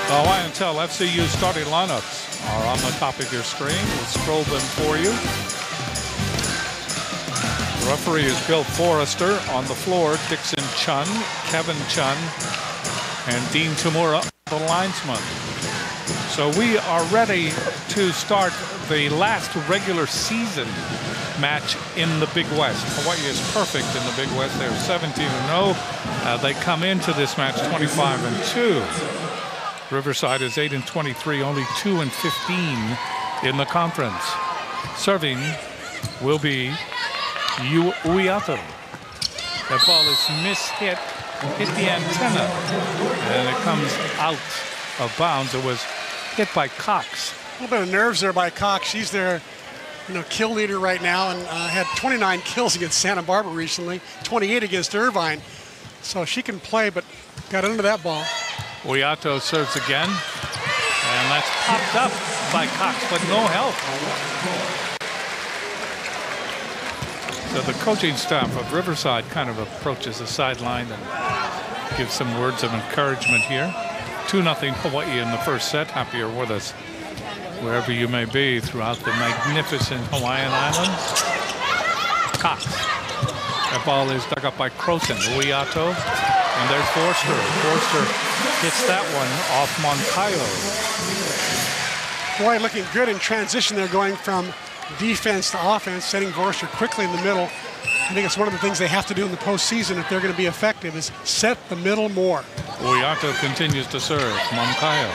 The Hawaiian Tell FCU starting lineups are on the top of your screen. We'll scroll them for you. The referee is Bill Forrester. On the floor, Dixon Chun, Kevin Chun, and Dean Tamura, the linesman. So we are ready to start the last regular season match in the Big West. Hawaii is perfect in the Big West. They're 17-0. They come into this match 25-2. Riverside is 8-23, only 2-15 in the conference. Serving will be Uiato. That ball is mishit, hit the antenna, and it comes out of bounds. It was hit by Cox. A little bit of nerves there by Cox. She's their, kill leader right now, and had 29 kills against Santa Barbara recently, 28 against Irvine. So she can play, but got under that ball. Uiato serves again, and that's popped up by Cox, but no help. So the coaching staff of Riverside kind of approaches the sideline and gives some words of encouragement here. 2-0 Hawaii in the first set. Happy you're with us wherever you may be throughout the magnificent Hawaiian Islands. Cox. That ball is dug up by Croson. Uiato. And there's Forster. Forster hits that one off Moncayo. Hawaii looking good in transition. They're going from defense to offense, setting Forster quickly in the middle. I think it's one of the things they have to do in the postseason if they're going to be effective is set the middle more. Uiato continues to serve. Moncayo.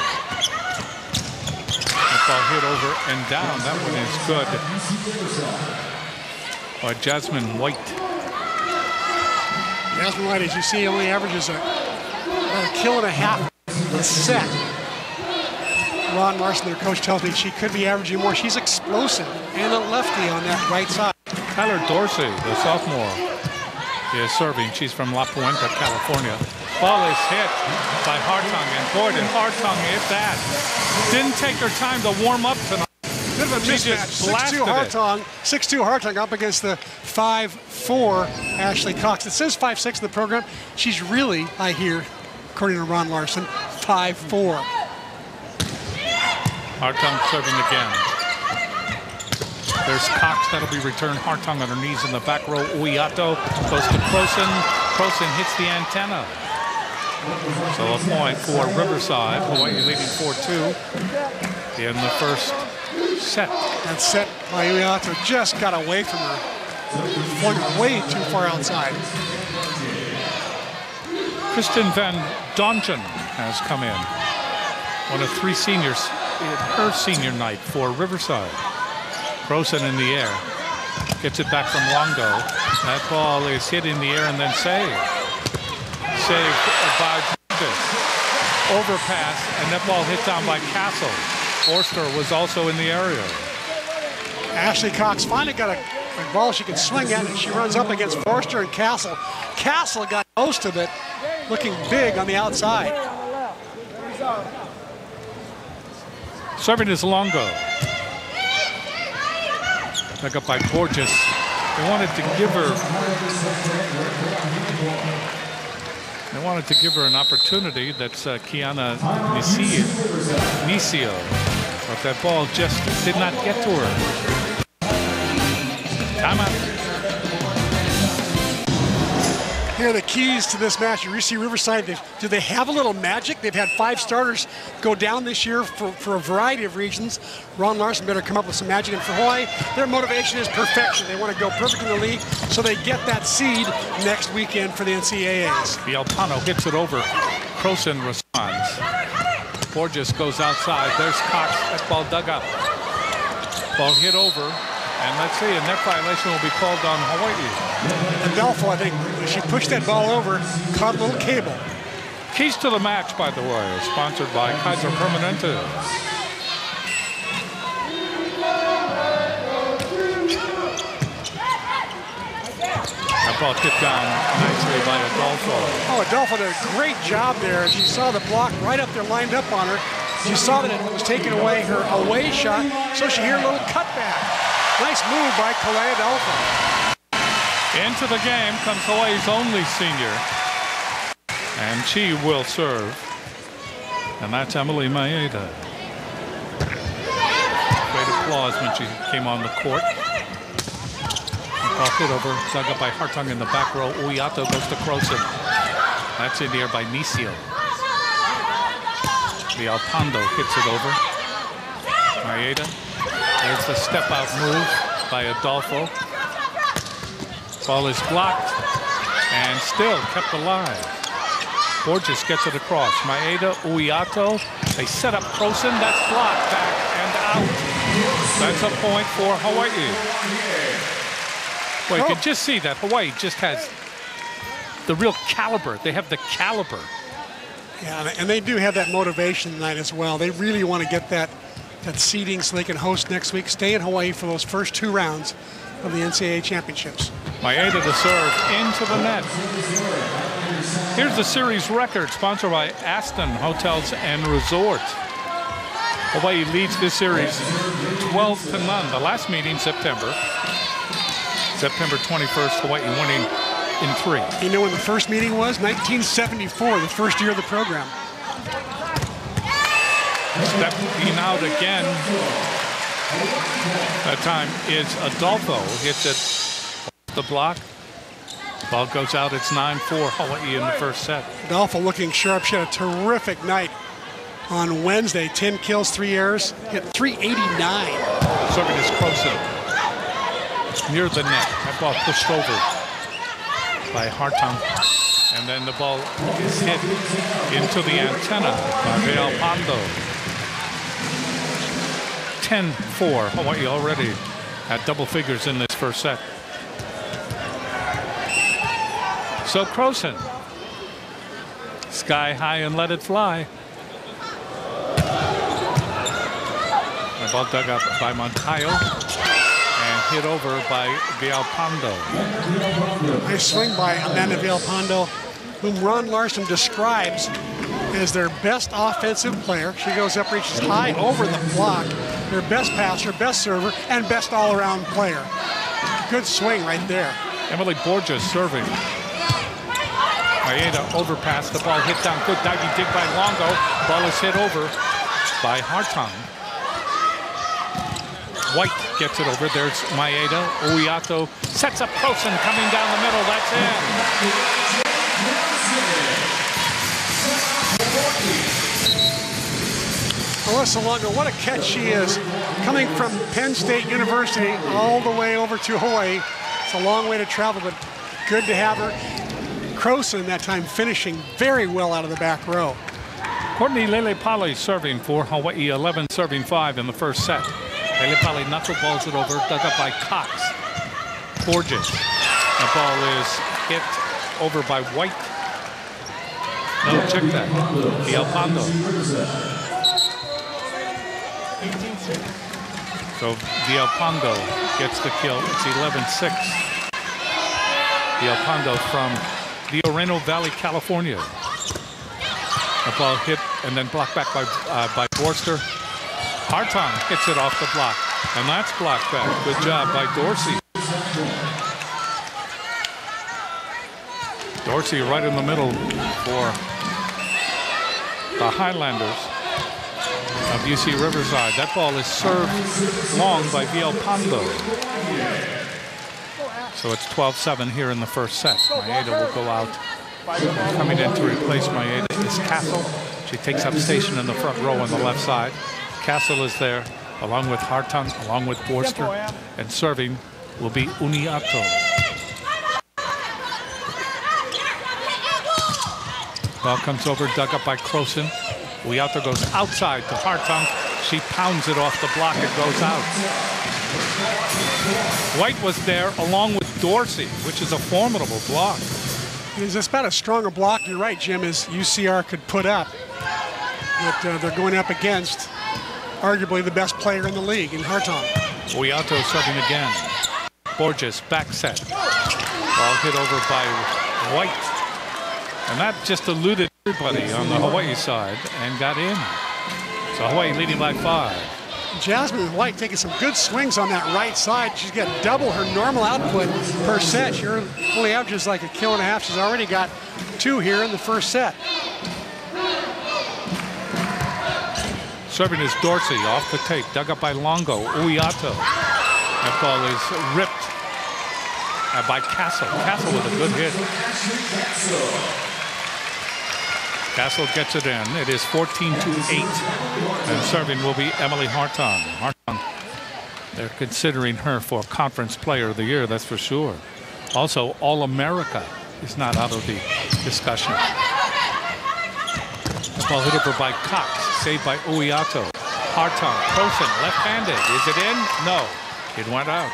That ball hit over and down. That one is good by Jasmine White. Jasmine White, as you see, only averages about a kill and a half a set. Ron Larson, their coach, tells me she could be averaging more. She's explosive and a lefty on that right side. Tyler Dorsey, the sophomore, is serving. She's from La Puente, California. Ball is hit by Hartung, and boy, did Hartung hit that. Didn't take her time to warm up tonight. Bit of a mismatch. 6'2" Hartung up against the 5'4" Ashley Cox. It says 5'6" in the program. She's really, I hear, according to Ron Larson, 5'4". Hartung serving again. There's Cox. That'll be returned. Hartung on her knees in the back row. Uiato goes to Croson. Croson hits the antenna. So a point for Riverside. Hawaii leading 4-2 in the first set. That set by Uiato just got away from her. Flung way too far outside. Kristen Van Dongen has come in. One of three seniors in her senior night for Riverside. Croson in the air. Gets it back from Longo. That ball is hit in the air and then saved. Saved by Davis. Overpass, and that ball hit down by Castle. Forster was also in the area. Ashley Cox finally got a ball she can swing at, and she runs up against Forster and Castle. Castle got most of it, looking big on the outside. Serving is Longo. Dug up by Gorgeous. They wanted to give her an opportunity. That's Kiana Nisio. But that ball just did not get to her. Timeout. Here are the keys to this match. You see Riverside, do they have a little magic? They've had 5 starters go down this year for a variety of reasons. Ron Larson better come up with some magic. And for Hawaii, their motivation is perfection. They want to go perfect in the league so they get that seed next weekend for the NCAAs. Bialpano hits it over. Croson responds. Borges goes outside. There's Cox. That ball dug up. Ball hit over. And let's see, a net violation will be called on Hawaii. And Belfo, I think, she pushed that ball over, caught a little cable. Keys to the match, by the way, is sponsored by Kaiser Permanente. That ball tipped down nicely by Adolfo. Oh, Adolfo did a great job there. She saw the block right up there lined up on her. She saw that it was taking away her away shot, so she heard a little cutback. Nice move by Kalea Adolfo. Into the game comes Hawaii's only senior. And she will serve. And that's Emily Maeda. Great applause when she came on the court. Ball hit over, dug up by Hartung in the back row. Uyato goes to Croson. That's in the air by Nisio. The Alpando hits it over. Maeda. There's the step out move by Adolfo. Ball is blocked and still kept alive. Borges gets it across. Maeda, Uyato. They set up Croson. That's blocked back and out. That's a point for Hawaii. Well, you can just see that Hawaii just has the real caliber. They have the caliber. Yeah, and they do have that motivation tonight as well. They really want to get that seeding so they can host next week, stay in Hawaii for those first 2 rounds of the NCAA championships. Maeda to serve into the net. Here's the series record, sponsored by Aston Hotels and Resort. Hawaii leads this series 12-0. The last meeting, September 21st, Hawaii winning in 3. You know when the first meeting was? 1974, the first year of the program. Stepping out again. That time is Adolfo. Hits it off the block. Ball goes out. It's 9-4 Hawaii in the first set. Adolfo looking sharp. She had a terrific night on Wednesday. 10 kills, 3 errors. Hit 389. Serving is Croson. Near the net. That ball pushed over by Hartung. And then the ball is hit into the antenna by Villalpando. 10-4. Hawaii already at double figures in this first set. So Croson. Sky high and let it fly. The ball dug up by Montayo. Hit over by Villalpando. Nice swing by Amanda Villalpando, whom Ron Larson describes as their best offensive player. She goes up, reaches high over the block. Their best passer, best server, and best all-around player. Good swing right there. Emily Borges serving. Maeda overpass. The ball hit down. Good diving dig by Longo. Ball is hit over by Hartung. White gets it over. There's Maeda. Uyato sets up Croson coming down the middle. That's in. Alyssa Longo, what a catch she is. Coming from Penn State University all the way over to Hawaii. It's a long way to travel, but good to have her. Croson that time finishing very well out of the back row. Courtney Lelepali serving for Hawaii. 11 serving 5 in the first set. Lelepali knuckleballs it over, dug up by Cox. Borges. The ball is hit over by White. No, check that. Villalpando. So Villalpando gets the kill. It's 11-6. Villalpando from the Moreno Valley, California. The ball hit and then blocked back by Borster. Hartung hits it off the block, and that's blocked back. Good job by Dorsey. Dorsey right in the middle for the Highlanders of UC Riverside. That ball is served long by Villalpando. So it's 12-7 here in the first set. Maeda will go out. Coming in to replace Maeda is Castle. She takes up station in the front row on the left side. Castle is there, along with Hartung, along with Borster, and serving will be Uniato. Ball comes over, dug up by Croson. Uniato goes outside to Hartung. She pounds it off the block, it goes out. White was there along with Dorsey, which is a formidable block. It's about as strong a block, you're right, Jim, as UCR could put up. But they're going up against arguably the best player in the league in Hartung. Uyato serving again. Borges back set. Ball hit over by White. And that just eluded everybody on the Hawaii side and got in. So Hawaii leading by 5. Jasmine White taking some good swings on that right side. She's got double her normal output per set. She only averages like 1.5 kills. She's already got 2 here in the first set. Serving is Dorsey off the tape. Dug up by Longo. Uyato. That ball is ripped by Castle. Castle with a good hit. Castle gets it in. It is 14-8. And serving will be Emily Hartung. Hartung, they're considering her for Conference Player of the Year, that's for sure. Also, All-America is not out of the discussion. The ball hit over by Cox. Saved by Uyato. Hartung. Croson, left-handed. Is it in? No. It went out.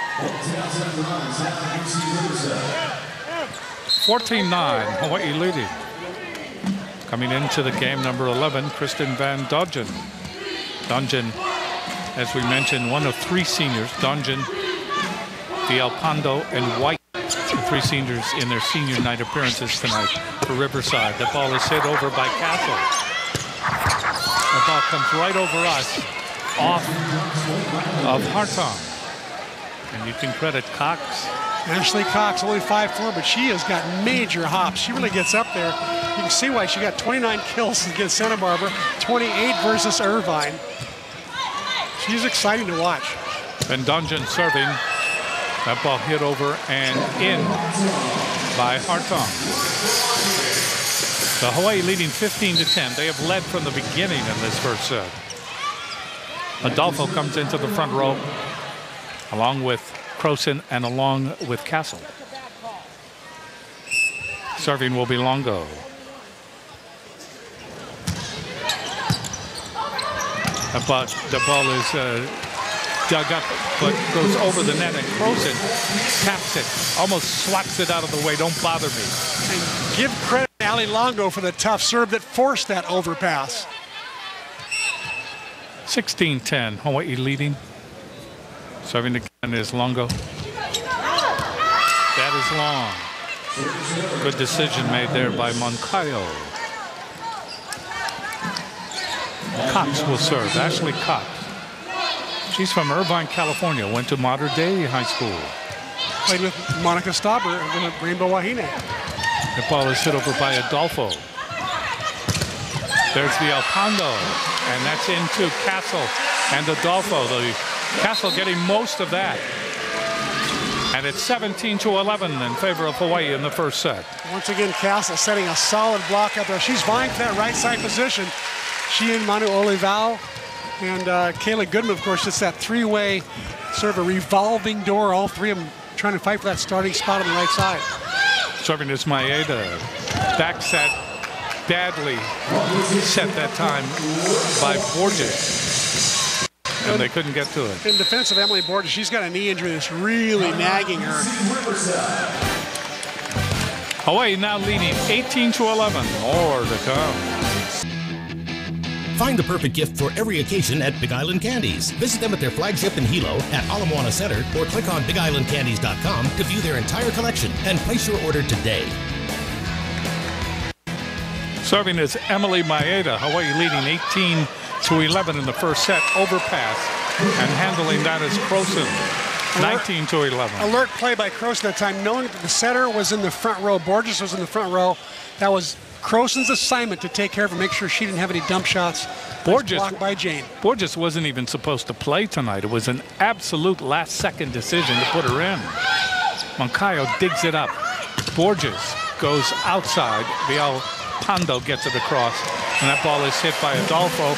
14-9. Hawaii leading. Coming into the game, number 11, Kristen Van Dongen. Dongen, as we mentioned, one of three seniors. Dongen, Villalpando, and White. The three seniors in their senior night appearances tonight for Riverside. The ball is hit over by Castle. The ball comes right over us, off of Hartung. And you can credit Cox. Ashley Cox, only 5'4", but she has got major hops. She really gets up there. You can see why she got 29 kills against Santa Barbara, 28 versus Irvine. She's exciting to watch. And Dongen serving. That ball hit over and in by Hartung. The Hawaii leading 15-10. They have led from the beginning in this first set. Adolfo comes into the front row along with Croson and along with Castle. Serving will be Longo. The ball is dug up, but goes over the net, and Croson taps it, almost swats it out of the way. Don't bother me. And give credit to Ali Longo for the tough serve that forced that overpass. 16-10, Hawaii leading. Serving again is Longo. That is long. Good decision made there by Moncayo. Cox will serve. Ashley Cox. She's from Irvine, California. Went to Mater Dei High School. Played with Monica Stauber in Rainbow Wahine. The ball is hit over by Adolfo. There's the Alpando, and that's into Castle and Adolfo. The Castle getting most of that. And it's 17-11 in favor of Hawaii in the first set. Once again, Castle setting a solid block up there. She's vying for that right side position. She and Manu Olivao and Kayla Goodman, of course, it's that three-way sort of a revolving door. All three of them trying to fight for that starting spot on the right side. Serving is Maeda. Back set badly set that time by Borges. And they couldn't get to it. In defense of Emily Borges, she's got a knee injury that's really nagging her. Hawaii now leading 18-11. More to come. Find the perfect gift for every occasion at Big Island Candies. Visit them at their flagship in Hilo at Ala Moana Center or click on BigIslandCandies.com to view their entire collection and place your order today. Serving is Emily Maeda. Hawaii leading 18-11 in the first set. Overpass. And handling that is Croson. 19-11. Alert play by Croson that time, knowing that the setter was in the front row. Borges was in the front row. That was Croson's assignment to take care of her, make sure she didn't have any dump shots. Borges, blocked by Jane. Borges wasn't even supposed to play tonight. It was an absolute last-second decision to put her in. Moncayo digs it up. Borges goes outside. Villalpando gets it across, and that ball is hit by Adolfo.